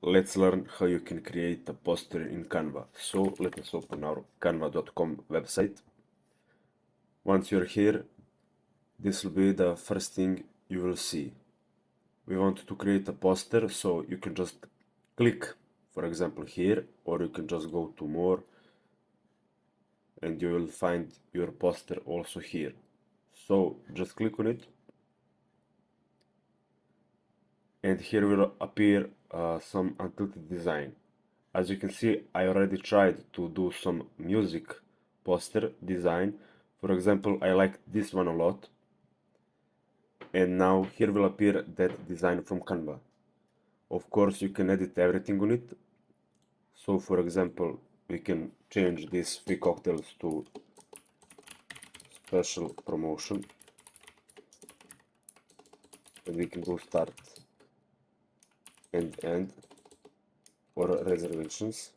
let's learn how you can create a poster in Canva. So let us open our canva.com website. Once you're here, this will be the first thing you will see. We want to create a poster, so you can just click, for example, here, or you can just go to more and you will find your poster also here. So just click on it, and here will appear some untilted design. As you can see, I already tried to do some music poster design. For example, I like this one a lot, and now here will appear that design from Canva. Of course, you can edit everything on it. So for example, we can change these free cocktails to special promotion, and we can go start and end or reservations.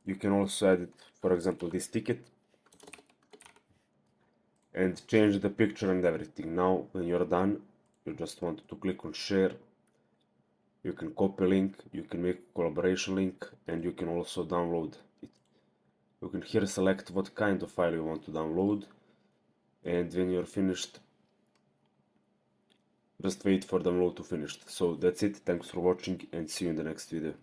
You can also edit, for example, this ticket and change the picture and everything. Now when you're done, you just want to click on share. You can copy link, you can make a collaboration link, and you can also download it. You can here select what kind of file you want to download, and when you're finished, just wait for download to finish. So that's it, thanks for watching and see you in the next video.